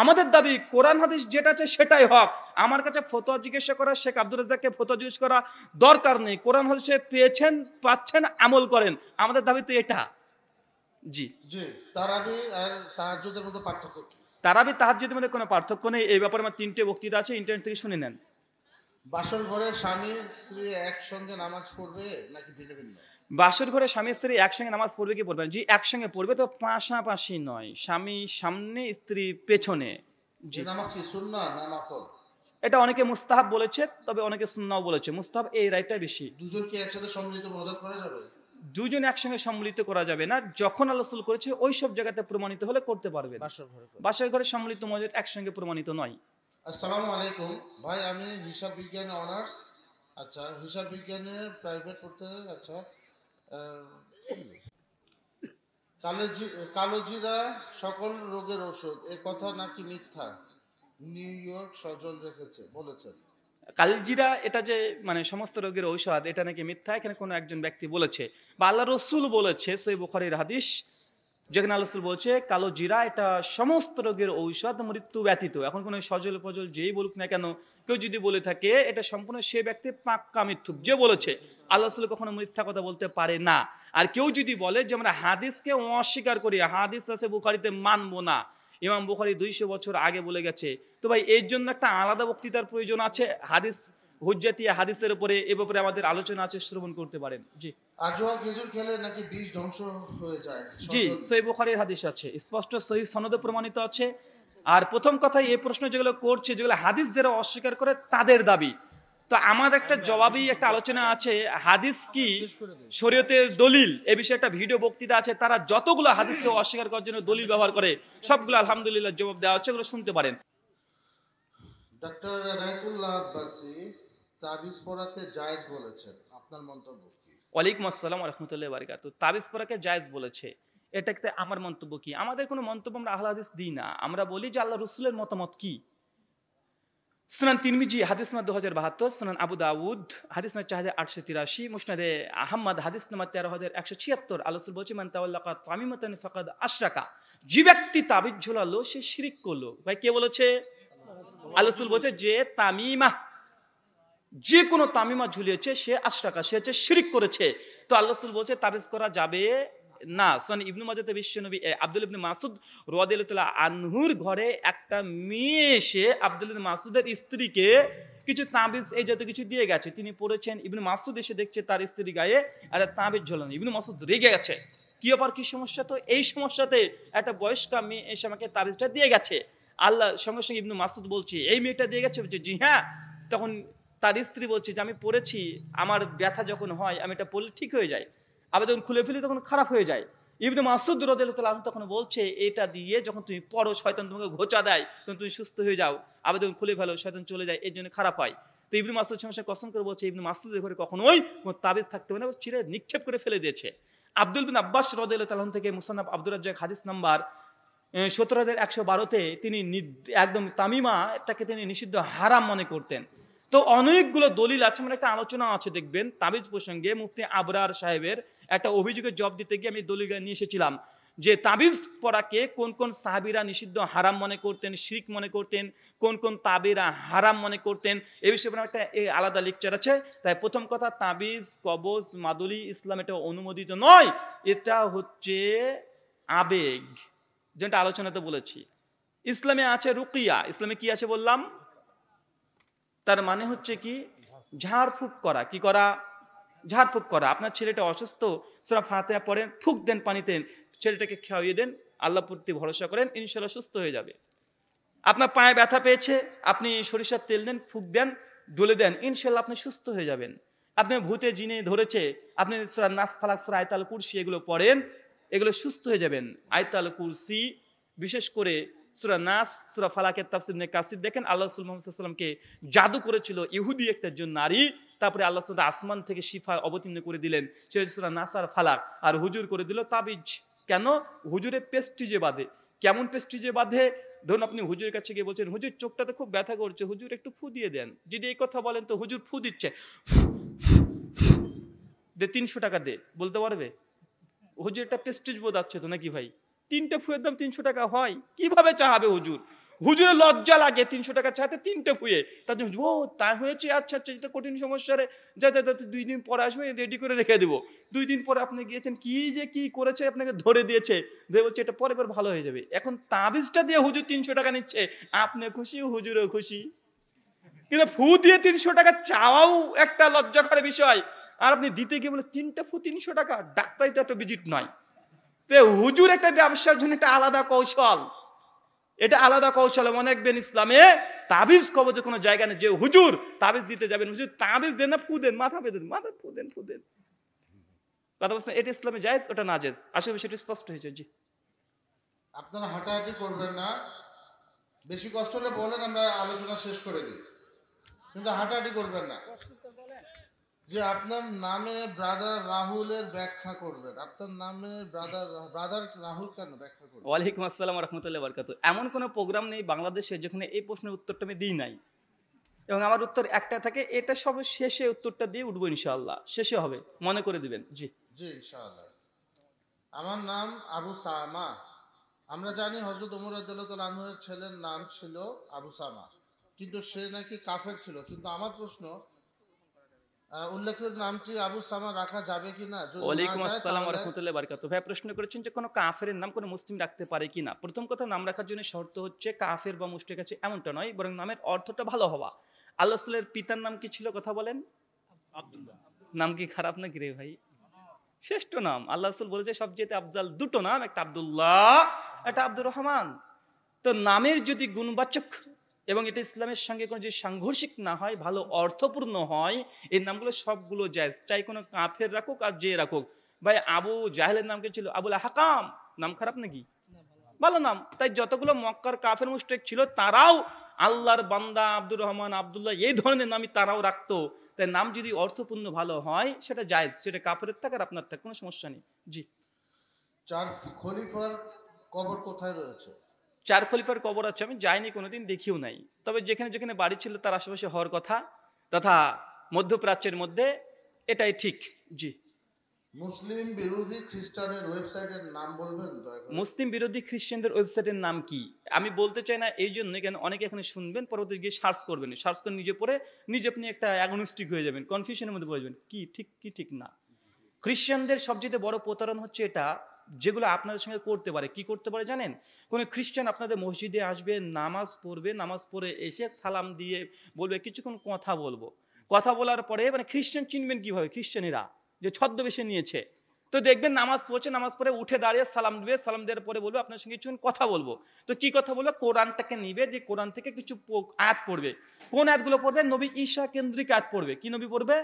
আমাদের দাবি কোরআন হাদিস যেটা আছে সেটাই হক। আমার কাছে ফতোয়া জিজ্ঞাসা করা, শেখ আব্দুর রাজ্জাককে ফতোয়া জিজ্ঞেস করা দরকার নেই। কোরআন হাদিসে পেয়েছেন, পাচ্ছেন, আমল করেন। আমাদের দাবি তো এটা। জি জি, তারাবি আর তাহাজ্জুদের মধ্যে পার্থক্য কি? তারাবি তাহাজ্জুদের মধ্যে কোনো পার্থক্য নেই। এই ব্যাপারে আমার 3টে বক্তৃতা আছে, ইন্টারনেট থেকে শুনে নেন। বাসর ঘরে স্বামী স্ত্রী একসঙ্গে নামাজ পড়বে নাকি ভিন্ন ভিন্ন? বাসর ঘরে স্বামী স্ত্রী একসঙ্গে নামাজ পড়বে কি পড়বে না? জি, একসঙ্গে পড়বে, তো পাশাপাশি নয়, স্বামী সামনে স্ত্রী পেছনে। জি, যে নামাজ কি সুন্নাহ না নফল? এটা অনেকে মুস্তাহাব বলেছে, তবে অনেকে সুন্নাহ বলেছে। মুস্তাহাব এই রায়টাই বেশি। দুজন কি একসাথে সম্মিলিত মোনাজাত করা যাবে? দুজন একসঙ্গে সম্মিলিত করা যাবে না, যখন আল্লাহ রাসূল করেছে ওই সব জায়গাতে প্রমাণিত হলে করতে পারবেন। বাসর ঘরে করে। বাসর ঘরে সম্মিলিত মোনাজাত একসঙ্গে প্রমাণিত নয়। আসসালামু আলাইকুম ভাই, আমি হিসাব বিজ্ঞানে অনার্স। আচ্ছা, হিসাব বিজ্ঞানে প্রাইভেট পড়তে। আচ্ছা, কালোজিরা সকল রোগের ঔষধ, এ কথা নাকি মিথ্যা? নিউ ইয়র্ক সজল বলেছেন। কালজিরা এটা যে মানে সমস্ত রোগের ঔষধ, এটা নাকি মিথ্যা, এখানে কোনো একজন ব্যক্তি বলেছে বা আল্লাহ রসুল বলেছে। সহিহ বুখারীর হাদিস, যেখানে আল্লাহ রসুল বলছে কালো জিরা এটা সমস্ত রোগের ঔষধ মৃত্যু ব্যতীত। এখন কোনো সজল ফজল যেই বলুক না কেন, কেউ যদি বলে থাকে, এটা সম্পূর্ণ সে ব্যক্তি পাক্কা মিথ্যুক। যে বলেছে, আল্লাহ রসুল কখনো মিথ্যা কথা বলতে পারে না। আর কেউ যদি বলে যে আমরা হাদিসকে অস্বীকার করি, হাদিস আছে বুখারীতে, মানবো না, ইমাম বুখারী 200 বছর আগে বলে গেছে, তো ভাই এর জন্য একটা আলাদা বক্তৃতার প্রয়োজন আছে। হাদিস হুজ্জাতি হাদিসের উপরে, এ ব্যাপারে আমাদের আলোচনা আছে, শ্রবণ করতে পারেন। জি, আজওয়া খেজুর খেলে নাকি বীজ ধ্বংস হয়ে যায়? জি, সহিহ বুখারীর হাদিস আছে, স্পষ্ট সহিহ সনদে প্রমাণিত আছে। আর প্রথম কথা, এই প্রশ্ন যেগুলো করছে, যেগুলো হাদিস যারা অস্বীকার করে তাদের দাবি, তো আমার একটা জবাবই একটা আলোচনা আছে, হাদিস কি শরীয়তের দলিল, এ বিষয়ে একটা ভিডিও বক্তৃতা আছে। তারা যতগুলো হাদিসকে অস্বীকার করার জন্য দলিল ব্যবহার করে, সবগুলো আলহামদুলিল্লাহ জবাব দেওয়া হচ্ছে, ওগুলো শুনতে পারেন। ডক্টর রায়কুল্লাহ আব্বাসী তাবিজ পড়াতে জায়েজ বলেছেন, আপনার মন্তব্য কি? ওয়ালাইকুম আসসালাম ওয়া রাহমাতুল্লাহি ওয়া বারাকাতুহু। তাবিজ পড়াকে জায়েজ বলেছে, এটাতে আমার মন্তব্য কি? আমাদের কোনো মন্তব্য আমরা আহলে হাদিস দিই না, আমরা বলি যে আল্লাহ রাসূলের মতামত কি। সুনান তিরমিজি হাদিস নাম্বার 2072, সুনান আবু দাউদ হাদিস নাম্বার 4883, মুসনাদে আহমদ হাদিস নাম্বার 13176, আল্লাহ রাসূল বলেছেন মান তাওয়াল্লাকা তামিমাতান ফাকাদ আশরাকা, যে ব্যক্তি তাবিজ ঝোলালো সে শিরক করলো। ভাই কে বলেছে? আল্লাহ রাসূল বলেছে যে তামিমা, যে কোনো তামিমা ঝুলিয়েছে সে আশরাকা, সে হচ্ছে শিরক করেছে। তো আল্লাহ রাসূল বলেছে তাবিজ করা যাবে না। সুনান ইবনে মাজাতে বিশ্বনবী আব্দুল ইবনে মাসউদ রাদিয়াল্লাহু তাআলা আনহুর ঘরে একটা মেয়ে এসে আব্দুল ইবনে মাসউদের স্ত্রীকে কিছু তাবিজ এই জাতীয় কিছু দিয়ে গেছে, তিনি পড়েছেন। ইবনে মাসউদ এসে দেখছে তার স্ত্রী গায়ে একটা তাবিজ ঝোলানো। ইবনে মাসউদ রেগে গেছে, কি ব্যাপার, কি সমস্যা? তো এই সমস্যাতে একটা বয়স্কা মেয়ে এসে আমাকে তাবিজটা দিয়ে গেছে। আল্লাহ সঙ্গে সঙ্গে ইবনে মাসউদ বলছে এই মেয়েটা দিয়ে গেছে? বলছে জি হ্যাঁ। তখন তার স্ত্রী বলছে যে আমি পড়েছি, আমার ব্যথা যখন হয় আমি এটা পড়লে ঠিক হয়ে যায়, আবার যখন খুলে ফেলি তখন খারাপ হয়ে যায়। ইবনে মাসউদ রাদিয়াল্লাহু তাআলা আনহু তখন বলছে এটা দিয়ে যখন তুমি পড়ো শয়তান তোমাকে ঘোচা দেয়, তখন তুমি সুস্থ হয়ে যাও, আবার যখন খুলে ফেলো শয়তান চলে যায়, এর জন্য খারাপ হয়। তো ইবনে মাসউদ সঙ্গে কসম করে বলছে ইবনে মাসউদের ঘরে কখনোই কোনো তাবিজ থাকতে পারে না, ছিঁড়ে নিক্ষেপ করে ফেলে দিয়েছে। আব্দুল বিন আব্বাস রাদিয়াল্লাহু তাআলা থেকে মুসান্নাফ আব্দুর রাজ্জাক হাদিস নাম্বার 17112-তে তিনি একদম তামিমা এটাকে তিনি নিষিদ্ধ হারাম মনে করতেন। তো অনেকগুলো দলিল আছে, মানে একটা আলোচনা আছে দেখবেন তাবিজ প্রসঙ্গে। মুফতি আবরার সাহেবের একটা অভিযোগের জবাব দিতে গিয়ে আমি দলিল নিয়ে এসেছিলাম যে তাবিজ পড়াকে কোন কোন সাহাবীরা নিষিদ্ধ হারাম মনে করতেন, শিরক মনে করতেন, কোন কোন তাবিরা হারাম মনে করতেন, এই বিষয়ে একটা আলাদা লেকচার আছে। তাই প্রথম কথা, তাবিজ কবজ মাদুলি ইসলাম এটা অনুমোদিত নয়, এটা হচ্ছে আবেগ, যেটা আলোচনাতে বলেছি। ইসলামে আছে রুকিয়া, ইসলামে কি আছে বললাম, তার মানে হচ্ছে কি ঝাড়ফুঁক করা। কি করা? ঝাড়ফুঁক করা। আপনার ছেলেটা অসুস্থ, সূরা ফাতিহা পড়েন, ফুঁক দেন পানিতে, ছেলেটাকে খাওয়িয়ে দেন, আল্লাহ প্রতি ভরসা করেন, ইনশাআল্লাহ সুস্থ হয়ে যাবে। আপনার পায়ে ব্যথা পেয়েছে, আপনি সরিষার তেল দেন, ফুঁক দেন, ডলে দেন, ইনশাআল্লাহ আপনি সুস্থ হয়ে যাবেন। আপনি ভূতে জিনে ধরেছে, আপনি সূরা নাস ফালাক সূরা আয়াতুল কুরসি এগুলো পড়েন, এগুলো সুস্থ হয়ে যাবেন। আয়াতুল কুরসি বিশেষ করে সূরা নাস সূরা ফালাকের তাফসীর ইবনে কাসির দেখেন, আল্লাহ রাসূল মুহাম্মদ সাল্লাল্লাহু আলাইহি ওয়াসাল্লামকে জাদু করেছিল ইহুদি একজন নারী, তারপরে আল্লাহ সুবহানাহু আসমান থেকে শিফা অবতীর্ণ করে দিলেন, সে সূরা নাস আর ফালাক, আর হুজুর করে দিল তাবিজ। কেন? হুজুরের পেস্টিজে বাঁধে। কেমন পেস্টিজে বাঁধে? ধরুন আপনি হুজুরের কাছে গিয়ে বলছেন হুজুর চোখটাতে খুব ব্যথা করছে, হুজুর একটু ফু দিয়ে দেন। যদি এই কথা বলেন তো হুজুর ফু দিচ্ছে, দে 300 টাকা দে, বলতে পারবে? হুজুর একটা পেস্টিজ বোঝাচ্ছে তো নাকি ভাই? 3টে ফুয়ের দাম 300 টাকা হয়, কিভাবে চাহাবে হুজুর? হুজুরের লজ্জা লাগে 300 টাকা চাইতে 3টে ফুয়ে, তার জন্য ও তাই হয়েছে, আচ্ছা আচ্ছা এটা কঠিন সমস্যা রে, যা যা যা 2 দিন পরে আসবে, রেডি করে রেখে দেবো। 2 দিন পরে আপনি গিয়েছেন, কি যে কি করেছে আপনাকে ধরে দিয়েছে, ভেবে বলছে এটা পরে ভালো হয়ে যাবে। এখন তাবিজটা দিয়ে হুজুর 300 টাকা নিচ্ছে, আপনি খুশি হুজুরও খুশি, কিন্তু ফু দিয়ে 300 টাকা চাওয়াও একটা লজ্জাকর বিষয়। আর আপনি দিতে গিয়ে বলে 3টা ফু 300 টাকা, ডাক্তারি তো একটা ভিজিট নয়। তো হুজুর একটা ব্যবসার জন্য একটা আলাদা কৌশল, এটা আলাদা কৌশল। মনে রাখবেন ইসলামে তাবিজ কবজে কোনো জায়গা নেই। যে হুজুর তাবিজ দিতে যাবেন, হুজুর তাবিজ দেন না, ফু দেন, মাথা বেঁধে দেন, মাথা ফু দেন, ফু দেন, কথা বলছেন। এটা ইসলামে জায়েজ, ওটা না জায়েজ, আসলে বিষয়টা স্পষ্ট হয়েছে। জি, আপনারা হাঁটাহাঁটি করবেন না, বেশি কষ্ট হলে বলেন, আমরা আলোচনা শেষ করে দিই, কিন্তু হাঁটাহাঁটি করবেন না। যে আপনার নামে ব্রাদার রাহুলের ব্যাখ্যা করবেন, আপনার নামে ব্রাদার রাহুল কেন ব্যাখ্যা করবেন? ওয়ালাইকুম আসসালাম ওয়া রাহমাতুল্লাহি ওয়া বারাকাতুহু। এমন কোনো প্রোগ্রাম নেই বাংলাদেশে যেখানে এই প্রশ্নের উত্তরটা আমি দিই নাই, এবং আমার উত্তর একটা থাকে, এটা সব শেষে উত্তরটা দিয়ে উঠবো ইনশাআল্লাহ, শেষে হবে, মনে করে দিবেন। জি জি ইনশাআল্লাহ। আমার নাম আবু সামা। আমরা জানি হযরত ওমর রাদিয়াল্লাহু তাআলা আনহুর ছেলের নাম ছিল আবু সামা, কিন্তু সে নাকি কাফের ছিল। কিন্তু আমার প্রশ্ন, উল্লেখের নামটি আবু সামা রাখা যাবে কিনা? যদি না ওয়ালাইকুম যায় আসসালাম ওয়া তাহলে রাহমাতুল্লাহি ওয়া বারাকাতুহু। ভাই প্রশ্ন করেছেন যে কোনো কাফেরের নাম কোনো মুসলিম রাখতে পারে কিনা। প্রথম কথা, নাম রাখার জন্য শর্ত হচ্ছে কাফের বা মুশরিক আছে এমনটা নয়, বরং নামের অর্থটা ভালো হওয়া। আল্লাহ রাসূলের পিতার নাম কি ছিল কথা বলেন? আব্দুল্লাহ। নাম কি খারাপ নাকি রে ভাই? শ্রেষ্ঠ নাম। আল্লাহ রাসূল বলেছে সবচেয়ে আফজাল দুটো নাম, একটা আব্দুল্লাহ, একটা আব্দুর রহমান। তো নামের যদি গুণবাচক এবং এটা ইসলামের সঙ্গে কোনো যদি সাংঘর্ষিক না হয়, ভালো অর্থপূর্ণ হয়, এই নামগুলো সবগুলো জায়েজ, চাই কোনো কাফের রাখুক আর যে রাখুক। ভাই আবু জাহেলের নাম কি ছিল? আবুল হাকাম। নাম খারাপ নাকি? ভালো নাম। তাই যতগুলো মক্কার কাফের মুশরিক ছিল তারাও আল্লাহর বান্দা আব্দুর রহমান, আব্দুল্লাহ এই ধরনের নামই তারাও রাখতো। তাই নাম যদি অর্থপূর্ণ ভালো হয় সেটা জায়েজ, সেটা কাফেরের থাক আর আপনার থাক, কোনো সমস্যা নেই। জি, 4 খলিফার কবর কোথায় রয়েছে? 4 খলিফার কবর আছে, আমি যাইনি কোনোদিন, দেখিও নাই। তবে যেখানে যেখানে বাড়ি ছিল তার আশেপাশে হওয়ার কথা, তথা মধ্যপ্রাচ্যের মধ্যে, এটাই ঠিক। জি, মুসলিম বিরোধী খ্রিস্টানের ওয়েবসাইটের নাম বলবেন দয়া করে? মুসলিম বিরোধী খ্রিস্টানদের ওয়েবসাইটের নাম কি আমি বলতে চাই না, এই জন্য কেন অনেকে এখানে শুনবেন, পরবর্তী গিয়ে সার্চ করবেন, সার্চ করে নিজে পড়ে নিজে আপনি একটা অ্যাগনস্টিক হয়ে যাবেন, কনফিউশনের মধ্যে পড়ে যাবেন, কি ঠিক কি ঠিক না। খ্রিস্টানদের সবচেয়ে বড় প্রতারণ হচ্ছে এটা, যেগুলো আপনাদের সঙ্গে করতে পারে। কি করতে পারে জানেন? কোনো খ্রিস্টান আপনাদের মসজিদে আসবে, নামাজ পড়বে, নামাজ পড়ে এসে সালাম দিয়ে বলবে কিছুক্ষণ কথা বলবো। কথা বলার পরে মানে খ্রিস্টান চিনবেন কিভাবে? খ্রিস্টানেরা যে ছদ্মবেশে নিয়েছে, তো দেখবেন নামাজ পড়ছে, নামাজ পড়ে উঠে দাঁড়িয়ে সালাম দিবে, সালাম দেওয়ার পরে বলবে আপনার সঙ্গে কিছুক্ষণ কথা বলবো। তো কি কথা বলবো? কোরআনটাকে নিবে, যে কোরআন থেকে কিছু আয়াত পড়বে। কোন আয়াতগুলো পড়বে? নবী ঈসা কেন্দ্রিক আয়াত পড়বে। কি নবী পড়বে?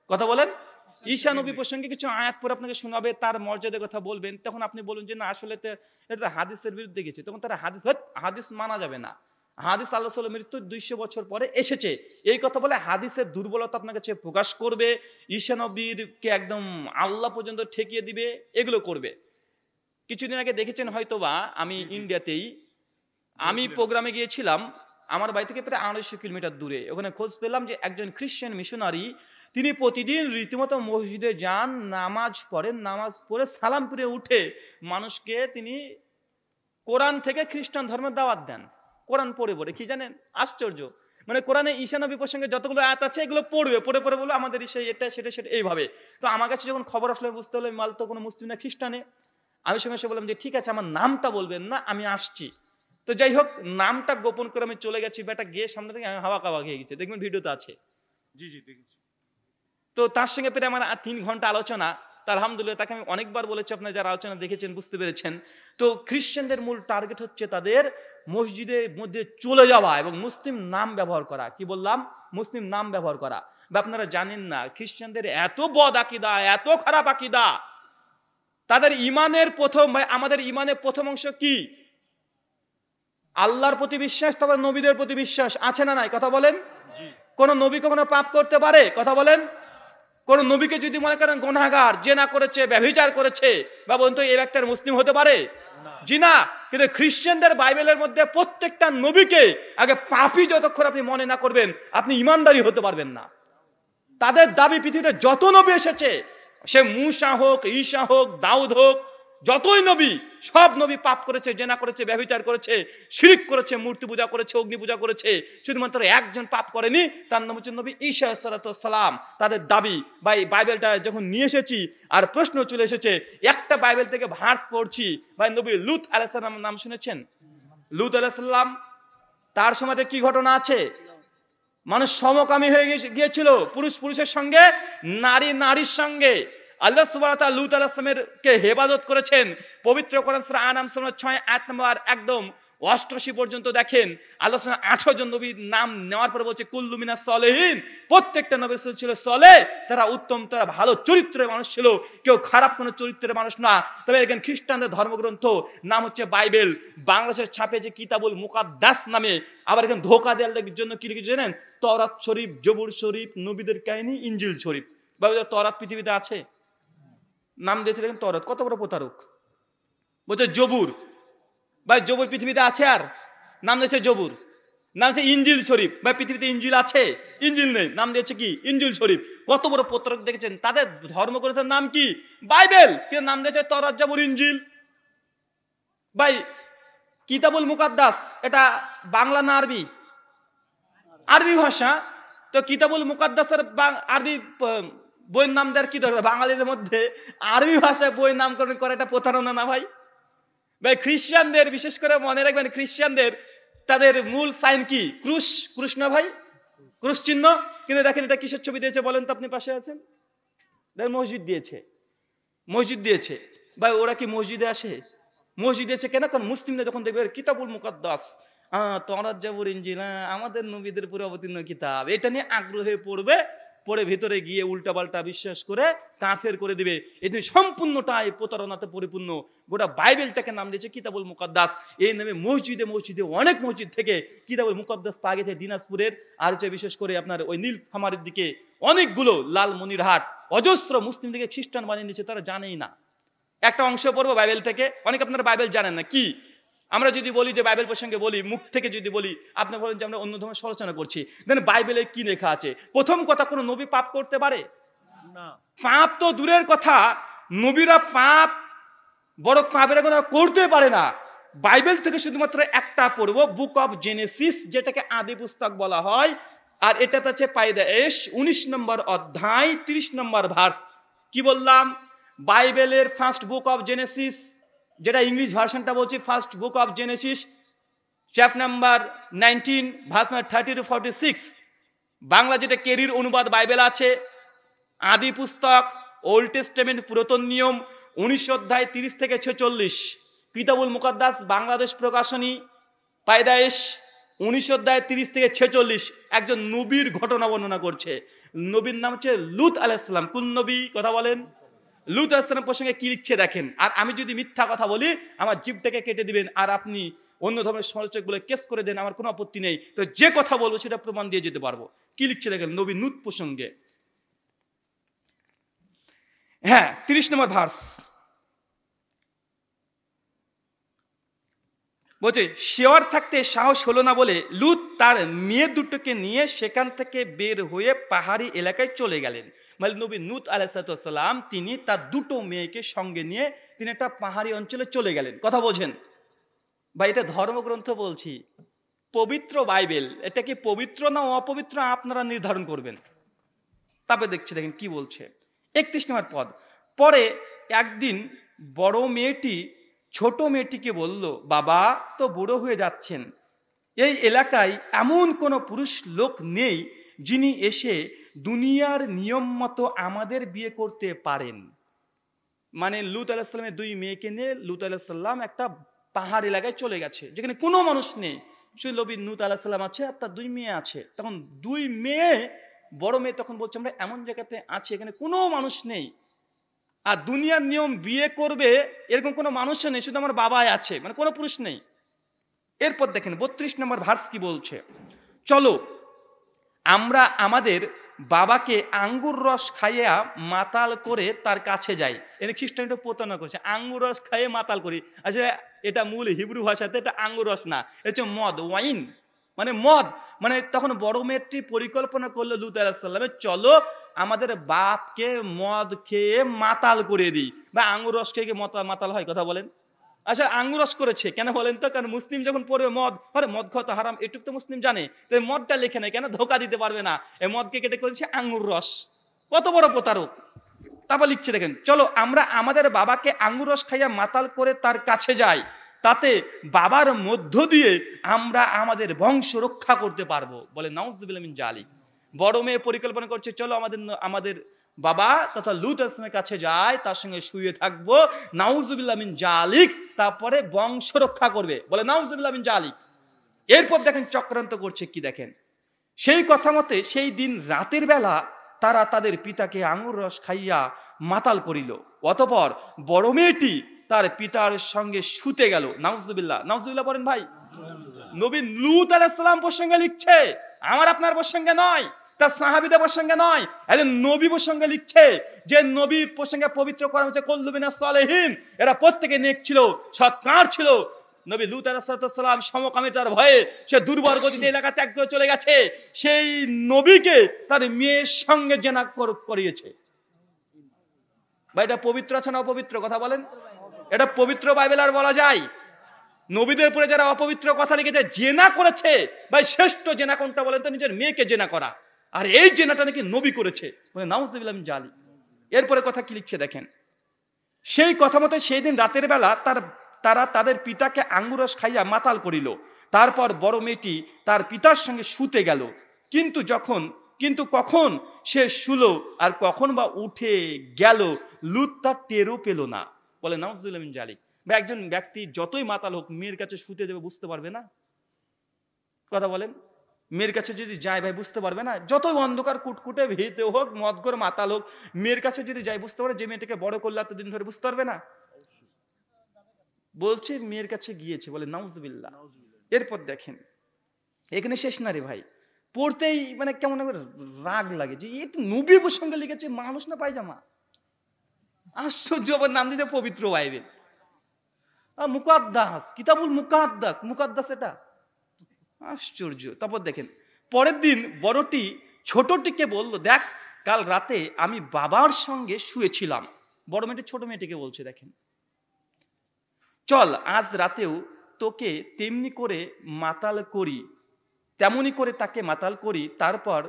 কথা বলেন। ঈসা নবী প্রসঙ্গে কিছু আয়াত পড়ে আপনাকে শোনাবে, তার মর্যাদার কথা বলবেন। তখন আপনি বলুন যে না আসলে এটা হাদিসের বিরুদ্ধে গেছে, তখন তারা হাদিস মানা যাবে না। হাদিস আল্লাহ সাল্লাল্লাহু আলাইহি ওয়াসাল্লামের মৃত্যুর 200 বছর পরে এসেছে, এই কথা বলে হাদিসের দুর্বলতা আপনার কাছে প্রকাশ করবে, ঈসা নবীরকে একদম আল্লাহ পর্যন্ত ঠেকিয়ে দিবে, এগুলো করবে। কিছুদিন আগে দেখেছেন হয়তোবা, আমি ইন্ডিয়াতেই আমি প্রোগ্রামে গিয়েছিলাম, আমার বাড়ি থেকে প্রায় 250 কিলোমিটার দূরে। ওখানে খোঁজ পেলাম যে একজন খ্রিস্টান মিশনারি, তিনি প্রতিদিন রীতিমতো মসজিদে যান, নামাজ পড়েন, নামাজ পড়ে সালাম ফিরে উঠে মানুষকে তিনি কোরআন থেকে খ্রিস্টান ধর্মের দাওয়াত দেন। কোরআন পড়ে পড়ে, কি জানেন আশ্চর্য, মানে কোরআনে ঈসা নবী প্রসঙ্গে যতগুলো আয়াত আছে এগুলো পড়বে, পড়ে পড়ে বলবো আমাদের ঈসা এটা সেটা সেটা এইভাবে। তো আমার কাছে যখন খবর আসলে বুঝতে হলো মাল তো কোনো মুসলিম না খ্রিস্টানে, আমি সঙ্গে সঙ্গে বললাম যে ঠিক আছে আমার নামটা বলবেন না, আমি আসছি। তো যাই হোক, নামটা গোপন করে আমি চলে গেছি, বেটা গিয়ে সামনে থেকে আমি হাওয়া কাওয়া খেয়ে গেছে, দেখবেন ভিডিওতে আছে। জি জি দেখেছি। তো তার সঙ্গে পেরে আমার 3 ঘন্টা আলোচনা, তা আলহামদুলিল্লাহ তাকে আমি অনেকবার বলেছি, আপনারা যারা আলোচনা দেখেছেন বুঝতে পেরেছেন। তো খ্রিস্টানদের মূল টার্গেট হচ্ছে তাদের মসজিদের মধ্যে চলে যাওয়া এবং মুসলিম নাম ব্যবহার করা। কি বললাম? মুসলিম নাম ব্যবহার করা। বা আপনারা জানেন না খ্রিস্টানদের এত বদ আকীদা, এত খারাপ আকীদা, তাদের ইমানের প্রথম, আমাদের ইমানের প্রথম অংশ কি? আল্লাহর প্রতি বিশ্বাস, তারপর নবীদের প্রতি বিশ্বাস, আছে না নাই? কথা বলেন। কোন নবী কখনো পাপ করতে পারে? কথা বলেন। কোন নবীকে যদি মনে করেন গুনাহগার, জেনা করেছে, ব্যভিচার করেছে, বা বলুন তো এই ব্যক্তির মুসলিম হতে পারে? জি না। কিন্তু খ্রিস্টানদের বাইবেলের মধ্যে প্রত্যেকটা নবীকে আগে পাপী যতক্ষণ আপনি মনে না করবেন আপনি ইমানদারি হতে পারবেন না। তাদের দাবি পৃথিবীতে যত নবী এসেছে, সে মূসা হোক, ঈসা হোক, দাউদ হোক, যতই নবী, সব নবী পাপ করেছে, জেনা করেছে, ব্যভিচার করেছে, শিরক করেছে, মূর্তি পূজা করেছে, অগ্নি পূজা করেছে। শুধুমাত্র একজন পাপ করেনি, তার নাম হচ্ছে নবী ঈসা আলাইহিস সালাম। তাদের দাবি, ভাই বাইবেলটা যখন নিয়ে এসেছি আর প্রশ্ন চলে এসেছে, একটা বাইবেল থেকে ভার্স পড়ছি, ভাই নবী লূত আলাইহিস সালামের নাম শুনেছেন? লূত আলাইহিস সালাম, তার সময়তে কি ঘটনা আছে? মানুষ সমকামী হয়ে গিয়েছিল, পুরুষ পুরুষের সঙ্গে, নারী নারীর সঙ্গে। আল্লাহ সুবহানাহু ওয়া তাআলা লূত আলাইহিস সালামের কে হেফাজত করেছেন। পবিত্র কোরআন সূরা আনাম সূরা 6 আয়াত নম্বর একদম 88 পর্যন্ত দেখেন, আল্লাহ সুবহানাহু 18 জন নবীর নাম নেওয়ার পরে বলছে কুল্লু মিনাস সলিহিন, প্রত্যেকটা নবী ছিল সলেহ, তারা উত্তম, তারা ভালো চরিত্রের মানুষ ছিল, কেউ খারাপ কোনো চরিত্রের মানুষ না। তবে দেখেন খ্রিস্টানদের ধর্মগ্রন্থ নাম হচ্ছে বাইবেল, বাংলাদেশের ছাপে যে কিতাবুল মুকাদ্দাস নামে, আবার এখানে ধোঁকা দেওয়ার জন্য কি লিখেছে জানেন? তওরাত শরীফ, জবুর শরীফ, নবীদের কাহিনী, ইনজিল শরীফ। বাবা, তওরাত পৃথিবীতে আছে? নাম দিয়েছে দেখেন তওরাত, কত বড় প্রতারক। বলছে জবুর, ভাই জবুর পৃথিবীতে আছে? আর নাম দিয়েছে জবুর। নাম হচ্ছে ইনজিল শরীফ, ভাই পৃথিবীতে ইনজিল আছে? ইনজিল নেই, নাম দিয়েছে কি? ইনজিল শরীফ। কত বড় প্রতারক দেখেছেন। তাদের ধর্মগ্রন্থের নাম কি? বাইবেল, কিন্তু নাম দিয়েছে তওরাত, জবুর, ইনজিল। ভাই কিতাবুল মুকাদ্দাস এটা বাংলা না আরবি? আরবি ভাষা। তো কিতাবুল মুকাদ্দাসের আরবি বইয়ের নাম দেওয়ার কি দরকার? বাঙালিদের মধ্যে আরবি ভাষায় বইয়ের নামকরণ করে, এটা প্রতারণা না ভাই? ভাই খ্রিস্টানদের, বিশেষ করে মনে রাখবেন, খ্রিস্টানদের তাদের মূল সাইন কি? ক্রুশ। ক্রুশ না ভাই? ক্রুশ চিহ্ন। কিন্তু দেখেন এটা কিসের ছবি দিয়েছে বলেন তো, আপনি পাশে আছেন? মসজিদ দিয়েছে, মসজিদ দিয়েছে। ভাই ওরা কি মসজিদে আসে? মসজিদ দিয়েছে কেন? কারণ মুসলিমরা যখন দেখবে কিতাবুল মুকাদ্দাস, তওরাত, জবুর, ইনজিল, আমাদের নবীদের পুরো অবতীর্ণ কিতাব, এটা নিয়ে আগ্রহে পড়বে, পরে ভিতরে গিয়ে উল্টাপাল্টা বিশ্বাস করে কাফের করে দিবে। এই সম্পূর্ণটাই প্রতারণাতে পরিপূর্ণ। গোটা বাইবেলটাকে নাম দিয়েছে কিতাবুল মুকাদ্দাস। এই নামে মসজিদে মসজিদে, অনেক মসজিদ থেকে কিতাবুল মুকাদ্দাস পাওয়া গেছে। দিনাজপুরের আর হচ্ছে বিশেষ করে আপনার ওই নীলফামারীর দিকে অনেকগুলো, লালমনিরহাট, অজস্র মুসলিম দিকে খ্রিস্টান বানিয়ে নিয়েছে, তারা জানেই না। একটা অংশ পড়বো বাইবেল থেকে, অনেক আপনারা বাইবেল জানেন না। কি আমরা যদি বলি যে বাইবেল প্রসঙ্গে বলি, মুখ থেকে যদি বলি, আপনি বলেন যে আমরা অন্য ধর্মের সমালোচনা করছি। দেন বাইবেলে কি লেখা আছে? প্রথম কথা, কোনো নবী পাপ করতে পারে না। পাপ তো দূরের কথা, নবীরা পাপ, বড় পাপের কথা করতে পারে না। বাইবেল থেকে শুধুমাত্র একটা পড়বো, বুক অফ জেনেসিস, যেটাকে আদি পুস্তক বলা হয়। আর এটাতে আছে পাইদায়েশ 19 নম্বর অধ্যায় 30 নম্বর ভার্স। কি বললাম? বাইবেলের ফার্স্ট বুক অফ জেনেসিস, যেটা ইংলিশ ভার্সনটা বলছি, first book of Genesis, chapter number 19 verse 30 to 46। Bangla যেটা কেরির অনুবাদ বাইবেল আছে, আদি পুস্তক, ওল্ড টেস্টামেন্ট, পুরাতন নিয়ম, 19 অধ্যায় 30 থেকে 46। কিতাবুল মুকাদ্দাস বাংলাদেশ প্রকাশনী, পায়দায়েশ 19 অধ্যায় 30 থেকে 46। একজন নবীর ঘটনা বর্ণনা করছে। নবীর নাম হচ্ছে লূত আলাইহিস সালাম। কোন নবী? কথা বলেন। লূত আলাইহিস সালাম প্রসঙ্গে কি লিখছে দেখেন। আর আমি যদি মিথ্যা কথা বলি, আমার জিভটাকে কেটে দিবেন, আর আপনি অন্য ধর্মের সমালোচক বলে কেস করে দেন, আমার কোনো আপত্তি নেই। তো যে কথা বলবো সেটা প্রমাণ দিয়ে যেতে পারবো। কি লিখছে দেখেন নবী লূত প্রসঙ্গে। হ্যাঁ, 30 নম্বর ভার্স বলছে, শেওর থাকতে সাহস হলো না বলে লূত তার মেয়ে দুটোকে নিয়ে সেখান থেকে বের হয়ে পাহাড়ি এলাকায় চলে গেলেন। মানে নবী লূত আলাইহিস সালাম তিনি তার দুটো মেয়েকে সঙ্গে নিয়ে তিনি একটা পাহাড়ি অঞ্চলে চলে গেলেন। কথা বোঝেন ভাই? এটা ধর্মগ্রন্থ বলছি, পবিত্র বাইবেল। এটা কি পবিত্র না অপবিত্র আপনারা নির্ধারণ করবেন। তারপরে দেখছি দেখেন কি বলছে 31 নম্বর পদ। পরে একদিন বড় মেয়েটি ছোট মেয়েটিকে বলল, বাবা তো বুড়ো হয়ে যাচ্ছেন, এই এলাকায় এমন কোনো পুরুষ লোক নেই যিনি এসে দুনিয়ার নিয়ম মতো আমাদের বিয়ে করতে পারেন। মানে লূত আলাইহিস সালামের দুই মেয়েকে নিয়ে লূত আলাইহিস সালাম একটা পাহাড় এলাকায় চলে গেছে, যেখানে কোনো মানুষ নেই। শুধু নবী লূত আলাইহিস সালাম আছে আর তার দুই মেয়ে আছে। তখন দুই মেয়ে, বড় মেয়ে তখন বলছে, আমরা এমন জায়গাতে আছি এখানে কোনো মানুষ নেই, আর দুনিয়ার নিয়ম বিয়ে করবে এরকম কোনো মানুষও নেই, শুধু আমার বাবাই আছে, মানে কোনো পুরুষ নেই। এরপর দেখেন 32 নম্বর ভার্স কি বলছে, চলো আমরা আমাদের বাবাকে আঙ্গুর রস খাইয়া মাতাল করে তার কাছে যাই। এর খ্রিস্টানটা প্রতারণা করছে, আঙ্গুর রস খাইয়ে মাতাল করি। আসলে এটা মূল হিব্রু ভাষাতে এটা আঙ্গুর রস না, এটা হচ্ছে মদ, ওয়াইন। মানে মদ, মানে তখন বড় মেয়েটি পরিকল্পনা করলো লূত আলাইহিস সালামের, চলো আমাদের বাপকে মদ খেয়ে মাতাল করে দিই, বা আঙ্গুর রস খেয়ে মাতাল হয়, কথা বলেন। আচ্ছা আঙ্গুর রস করেছে কেন বলেন তো? কারণ মুসলিম যখন পড়বে মদ, আরে মদ খাওয়া তো হারাম, এটুকু তো মুসলিম জানে, তো মদটা লেখে নেয় কেন, ধোকা দিতে পারবে না, এই মদকে কেটে করেছে আঙ্গুর রস। কত বড় প্রতারক। তারপর লিখছে দেখেন, চলো আমরা আমাদের বাবাকে আঙ্গুর রস খাইয়া মাতাল করে তার কাছে যাই, তাতে বাবার মধ্য দিয়ে আমরা আমাদের বংশ রক্ষা করতে পারবো। বলে নাউজুবিল্লাহ মিন জালিক। বড় মেয়ে পরিকল্পনা করছে, চলো আমাদের বাবা তথা লূত আলাইহিস সালামের কাছে যায়, তার সঙ্গে শুয়ে থাকবো, নাউজুবিল্লাহ মিন জালিক, তারপরে বংশ রক্ষা করবে। বলে নাউজুবিল্লাহ মিন জালিক। এরপর দেখেন চক্রান্ত করছে কি, দেখেন সেই কথা মতে সেই দিন রাতের বেলা তারা তাদের পিতাকে আঙ্গুর রস খাইয়া মাতাল করিল। অতঃপর বড় মেয়েটি তার পিতার সঙ্গে শুতে গেল। নাউজুবিল্লাহ, নাউজুবিল্লাহ বলেন ভাই। নবী লূত আলাইহিস সালাম প্রসঙ্গে লিখছে, আমার আপনার প্রসঙ্গে নয়, তার সাহাবীদের প্রসঙ্গে নয়, একজন নবী প্রসঙ্গে লিখছে, যে নবীর প্রসঙ্গে পবিত্র করা হচ্ছে কুল্লু মিনাস সালিহিন, এরা প্রত্যেকে নেক ছিল, সৎকার ছিল। নবী লূত আলাইহিস সালাম সমকামিতার ভয়ে সে দুর্বল গতিতে এলাকা ত্যাগ করে চলে গেছে, সেই নবীকে তার মেয়ের সঙ্গে জেনা করিয়েছে। ভাই এটা পবিত্র আছে না অপবিত্র, কথা বলেন? এটা পবিত্র বাইবেল আর বলা যায়? নবীদের পরে যারা অপবিত্র কথা লিখেছে, জেনা করেছে, ভাই শ্রেষ্ঠ জেনা কোনটা বলেন তো? নিজের মেয়েকে জেনা করা। আর এই জেনাটা নাকি নবী করেছে, মানে নাউজুবিল্লাহ মিন জালিক। এরপরে কথা কি লিখছে দেখেন, সেই কথা মতো সেই দিন রাতের বেলা তারা তাদের পিতাকে আঙ্গুর রস খাইয়া মাতাল করিল। তারপর বড় মেয়েটি তার পিতার সঙ্গে শুতে গেল, কিন্তু কখন সে শুলো আর কখন বা উঠে গেল, লূত তার টেরও পেল না। বলে নাউজুবিল্লাহ মিন জালিক। বা একজন ব্যক্তি যতই মাতাল হোক, মেয়ের কাছে শুতে দেবে বুঝতে পারবে না, কথা বলেন? মেয়ের কাছে যদি যায় ভাই বুঝতে পারবে না, যতই অন্ধকার কুটকুটে ভিতে হোক, মদগর মাতাল হোক, মেয়ের কাছে যদি যায় বুঝতে পারে, যে মেয়েটাকে বড় করলে এতদিন ধরে, বুঝতে পারবে না। বলছে মেয়ের কাছে গিয়েছে, বলে নাউজুবিল্লাহ। এরপর দেখেন এখানে শেষ না রে ভাই, পড়তেই মানে কেমন রাগ লাগে, যে এটা নবী প্রসঙ্গে লিখেছে, মানুষ না পায়জামা। আশ্চর্য, আবার নাম দিতে পবিত্র বাইবেল, মুকাদ্দাস, কিতাবুল মুকাদ্দাস, মুকাদ্দাস এটা, আশ্চর্য। তারপর দেখেন পরের দিন বড়টি ছোটটিকে বলল, দেখ কাল রাতে আমি বাবার সঙ্গে শুয়েছিলাম। বড় মেয়েটি ছোট মেয়েটিকে বলছে, দেখেন চল আজ রাতেও তোকে তেমনি করে মাতাল করি, তেমনি করে তাকে মাতাল করি, তারপর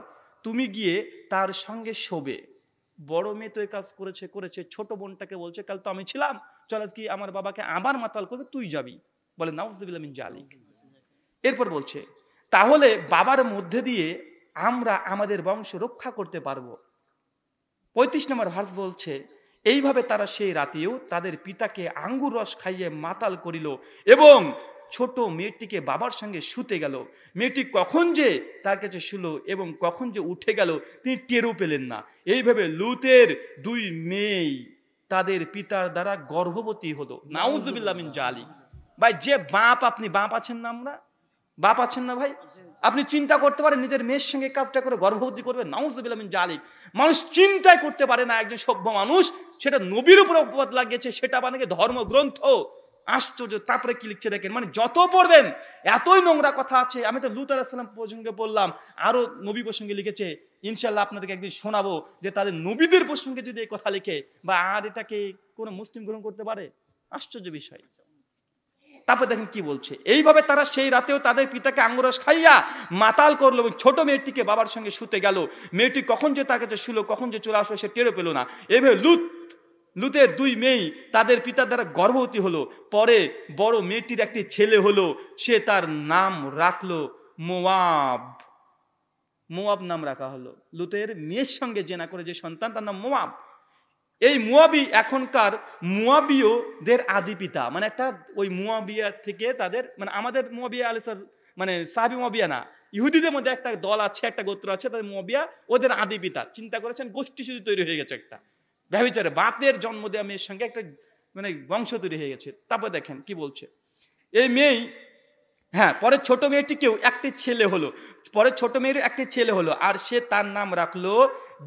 তুমি গিয়ে তার সঙ্গে শোবে। বড় মেয়ে তো এই কাজ করেছে, ছোট বোনটাকে বলছে, কাল তো আমি ছিলাম, চল আজকে আমার বাবাকে আবার মাতাল করবে, তুই যাবি। বলে নাউজুবিল্লাহ মিন জালিক। এরপর বলছে, তাহলে বাবার মধ্যে দিয়ে আমরা আমাদের বংশ রক্ষা করতে পারবো। 35 নম্বর ভার্স বলছে, এইভাবে তারা সেই রাতেও তাদের পিতাকে আঙ্গুর রস খাইয়ে মাতাল করিল এবং ছোট মেয়েটিকে বাবার সঙ্গে শুতে গেল। মেয়েটি কখন যে তার কাছে শুলো এবং কখন যে উঠে গেল তিনি টেরও পেলেন না। এইভাবে লূতের 2 মেয়ে তাদের পিতার দ্বারা গর্ভবতী হলো। নাউজুবিল্লাহ মিন জালিক। ভাই যে বাপ, আপনি বাপ আছেন না, আমরা বাপ আছেন না ভাই, আপনি চিন্তা করতে পারেন নিজের মেয়ের সঙ্গে কাজটা করে গর্ভবতী করবে? নাউজুবিল্লাহ মিন জালিক। মানুষ চিন্তাই করতে পারে না, একজন সভ্য মানুষ সেটা নবীর উপর অপবাদ লাগিয়েছে, সেটা বানাকে ধর্মগ্রন্থ। আশ্চর্য। তারপরে কি লিখছে দেখেন, মানে যত পড়বেন এতই নোংরা কথা আছে। আমি তো লূত আলাইহিস সালাম প্রসঙ্গে বললাম, আরো নবী প্রসঙ্গে লিখেছে, ইনশাআল্লাহ আপনাদেরকে একদিন শোনাবো যে তাদের নবীদের প্রসঙ্গে যদি এই কথা লিখে, বা আর এটাকে কোনো মুসলিম গ্রহণ করতে পারে? আশ্চর্য বিষয়। তারপর দেখেন কি বলছে, এইভাবে তারা সেই রাতেও তাদের পিতাকে আঙ্গুর রস খাইয়া মাতাল করলো এবং ছোট মেয়েটিকে বাবার সঙ্গে শুতে গেল। মেয়েটি কখন যে তার কাছে শুলো, কখন যে চলে আসলো, সে টেরও পেল না। এইভাবে লূতের 2 মেয়ে তাদের পিতার দ্বারা গর্ভবতী হলো। পরে বড় মেয়েটির একটি ছেলে হলো, সে তার নাম রাখলো মোয়াব। মোয়াব নাম রাখা হলো। লূতের মেয়ের সঙ্গে জেনা করে যে সন্তান, তার নাম মোয়াব। এই মুয়াবি এখনকার মুয়াবিয়দের আদি পিতা, মানে একটা ওই মুয়াবিয়া থেকে তাদের, মানে আমাদের মুয়াবিয়া আলাইহিস মানে সাহাবী মুয়াবিয়া না, ইহুদিদের মধ্যে একটা দল আছে, একটা গোত্র আছে, তাদের মুয়াবিয়া, ওদের আদি পিতা। চিন্তা করেছেন, গোষ্ঠী শুধু তৈরি হয়ে গেছে একটা, ব্যভিচারে বাপের জন্ম দেওয়া মেয়ের সঙ্গে একটা মানে বংশ তৈরি হয়ে গেছে। তারপর দেখেন কি বলছে, এই মেয়ে, হ্যাঁ, পরে ছোট মেয়েটিকেও একটি ছেলে হলো, আর সে তার নাম রাখলো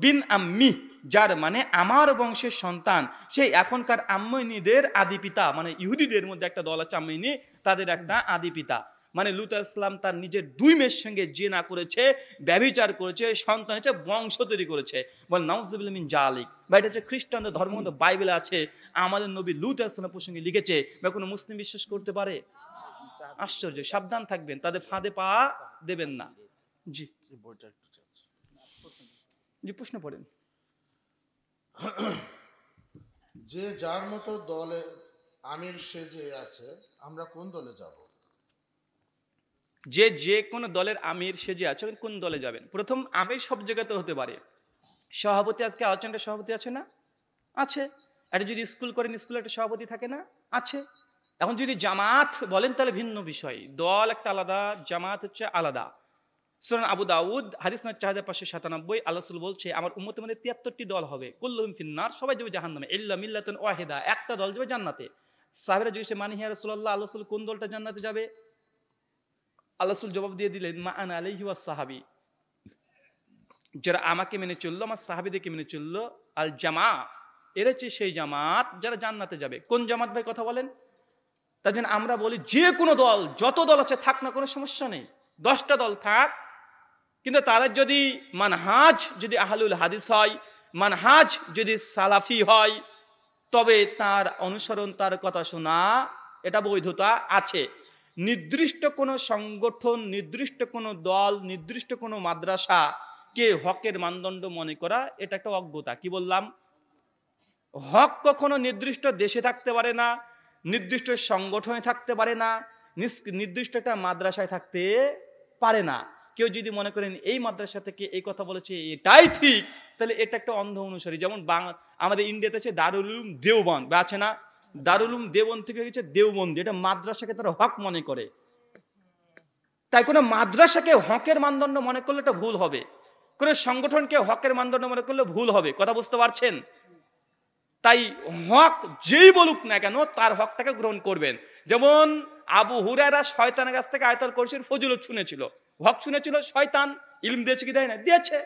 বিন আম্মি, যার মানে আমার বংশের সন্তান। সেই এখনকার আম্ময়নীদের আদি পিতা, মানে ইহুদিদের মধ্যে একটা দল আছে আম্ময়নী, তাদের একটা আদি পিতা। মানে লূত আলাইহিস সালাম তার নিজের 2 মেয়ের সঙ্গে জিনা করেছে, ব্যভিচার করেছে, সন্তান হয়েছে, বংশ তৈরি করেছে। বল নাউজুবিল্লাহ মিন জালিক। বা এটা হচ্ছে খ্রিস্টানদের ধর্মগ্রন্থ বাইবেলে আছে, আমাদের নবী লূত আলাইহিস সালাম প্রসঙ্গে লিখেছে, বা কোনো মুসলিম বিশ্বাস করতে পারে? আশ্চর্য। সাবধান থাকবেন, তাদের ফাঁদে পা দেবেন না। জি জি, প্রশ্ন পড়েন। যে যার মতো দলে আমির সেজে আছে, আমরা কোন দলে যাব? যে যে কোনো দলের আমির সেজে আছে, কোন দলে যাবেন? প্রথম, আমির সব জায়গাতে হতে পারে। সভাপতি, আজকে আলোচনাটা সভাপতি আছে না? আছে। এটা যদি স্কুল করেন, স্কুলে একটা সভাপতি থাকে না? আছে। এখন যদি জামাত বলেন তাহলে ভিন্ন বিষয়, দল একটা আলাদা, জামাত হচ্ছে আলাদা। সুনান আবু দাউদ হাদিস নম্বর 4597, আল্লাহ রাসূল বলছে আমার উম্মতের মধ্যে 73টি দল হবে, কুল্লুহুম ফিন্নার, সবাই যাবে জাহান্নামে, ইল্লা মিল্লাতুন ওয়াহিদা, একটা দল যাবে জান্নাতে। সাহাবীরা জিজ্ঞেস মানে ইয়া রাসূলুল্লাহ, আল্লাহ রাসূল কোন দলটা জান্নাতে যাবে? আল্লাহ রাসূল জবাব দিয়ে দিলেন, মা আনা আলাইহি ওয়াস সাহাবী, যারা আমাকে মেনে চললো, আমার সাহাবীদেরকে মেনে চললো, আল জামা, এরা হচ্ছে সেই জামাত যারা জান্নাতে যাবে। কোন জামাত ভাই কথা বলেন? তার জন্য আমরা বলি যে কোনো দল, যত দল আছে থাক না, কোনো সমস্যা নেই, 10টা দল থাক, কিন্তু তাদের যদি মানহাজ যদি আহলুল হাদিস হয়, মানহাজ যদি সালাফি হয়, তবে তার অনুসরণ, তার কথা শোনা, এটা বৈধতা আছে। নির্দিষ্ট কোনো সংগঠন, নির্দিষ্ট কোনো দল, নির্দিষ্ট কোনো মাদ্রাসা কে হকের মানদণ্ড মনে করা, এটা একটা অজ্ঞতা। কি বললাম? হক কখনো নির্দিষ্ট দেশে থাকতে পারে না, নির্দিষ্ট সংগঠনে থাকতে পারে না, নির্দিষ্ট একটা মাদ্রাসায় থাকতে পারে না। কেউ যদি মনে করেন এই মাদ্রাসা থেকে এই কথা বলেছে এটাই ঠিক, তাহলে এটা একটা অন্ধ অনুসারী। যেমন আমাদের ইন্ডিয়াতে আছে দারুল উলুম দেওবন্দ, আছে না? দারুল উলুম দেওবন্দ থেকে হচ্ছে দেওবন্দি, এটা মাদ্রাসাকে তারা হক মনে করে। তাই কোনো মাদ্রাসাকে হকের মানদণ্ড মনে করলে এটা ভুল হবে, কোনো সংগঠনকে হকের মানদণ্ড মনে করলে ভুল হবে। কথা বুঝতে পারছেন? তাই হক যেই বলুক না কেন, তার হকটাকে গ্রহণ করবেন। যেমন আবু হুরায়রা শয়তানের কাছ থেকে আয়াতুল কুরসির ফজিলত শুনেছিল, হক শুনেছিল, শয়তান ইলম দিয়েছে কি দেয় না? দিয়েছে।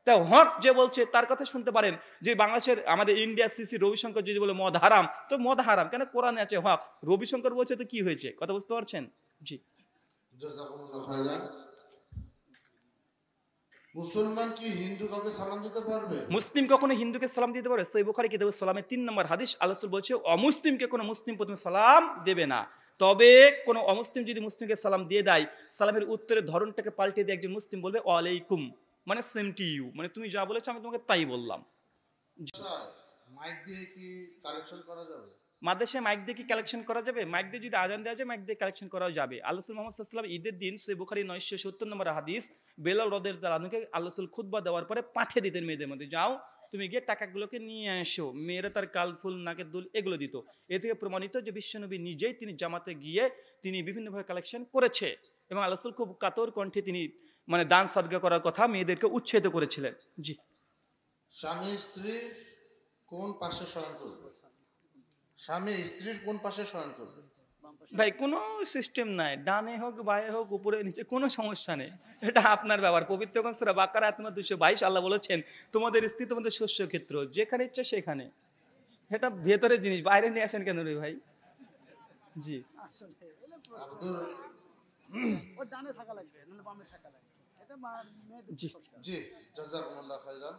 তাই হক যে বলছে তার কথা শুনতে পারেন। যে বাংলাদেশের আমাদের ইন্ডিয়া সিসি রবিশঙ্কর যদি বলে মদ হারাম, তো মদ হারাম কেন? কোরআনে আছে হক, রবিশঙ্কর বলছে তো কি হয়েছে? কথা বুঝতে পারছেন? জি। জাযাকুমুল্লাহ খাইরান। মুসলমান কি হিন্দু কাউকে সালাম দিতে পারবে? মুসলিম কখনো হিন্দুকে সালাম দিতে পারে? সহিহ বুখারী কিতাবুস সালামের 3 নম্বর হাদিস, আল্লাহ রাসূল বলছে অমুসলিমকে কোনো মুসলিম প্রথমে সালাম দেবে না। তবে কোনো অমুসলিম যদি মুসলিমকে সালাম দিয়ে দেয়, সালামের উত্তরের ধরনটাকে পাল্টে দিয়ে একজন মুসলিম বলবে ওয়ালাইকুম, মানে সেম টু ইউ, মানে তুমি যা বলেছো আমি তোমাকে তাই বললাম। মাইক দিয়ে কি কালেকশন করা যাবে? মাদ্রাসায় মাইক দিয়ে কি কালেকশন করা যাবে? মাইক দিয়ে যদি আজান দেওয়া যায়, মাইক দিয়ে কালেকশন করাও যাবে। আল্লাহ রাসূল মুহাম্মদ সাল্লাল্লাহু আলাইহি ওয়াসাল্লাম ঈদের দিন সহিহ বুখারী 970 নম্বর হাদিস, বেলাল রাদিয়াল্লাহু আনহুকে আল্লাহ রাসূল খুতবা দেওয়ার পরে পাঠিয়ে দিতেন মেয়েদের মধ্যে, যাও তুমি গিয়ে টাকাগুলোকে নিয়ে আসো। মেয়েরা তার কালফুল, নাকের দুল এগুলো দিত। এ থেকে প্রমাণিত যে বিশ্বনবী নিজেই তিনি জামাতে গিয়ে তিনি বিভিন্নভাবে কালেকশন করেছে, এবং আল্লাহ রাসূল খুব কাতর কণ্ঠে তিনি মানে দান সাদকা করার কথা মেয়েদেরকে উৎসাহিত করেছিলেন। জি। স্বামী স্ত্রীর কোন পাশে শয়ন করবে? স্বামী স্ত্রীর কোন পাশে শয়ন করবে? ভাই কোনো সিস্টেম নাই, ডানে হোক বায়ে হোক উপরে নিচে কোনো সমস্যা নেই, এটা আপনার ব্যাপার। পবিত্র গ্রন্থ সূরা বাকারা আয়াত নম্বর 222 আল্লাহ বলেছেন তোমাদের স্ত্রী তোমাদের শস্য ক্ষেত্র, যেখানে ইচ্ছে সেখানে। এটা ভেতরের জিনিস, বাইরে নিয়ে আসেন কেন রে ভাই? জি। আব্দুল জি। জি, জাযাকুমুল্লাহ খাইরান।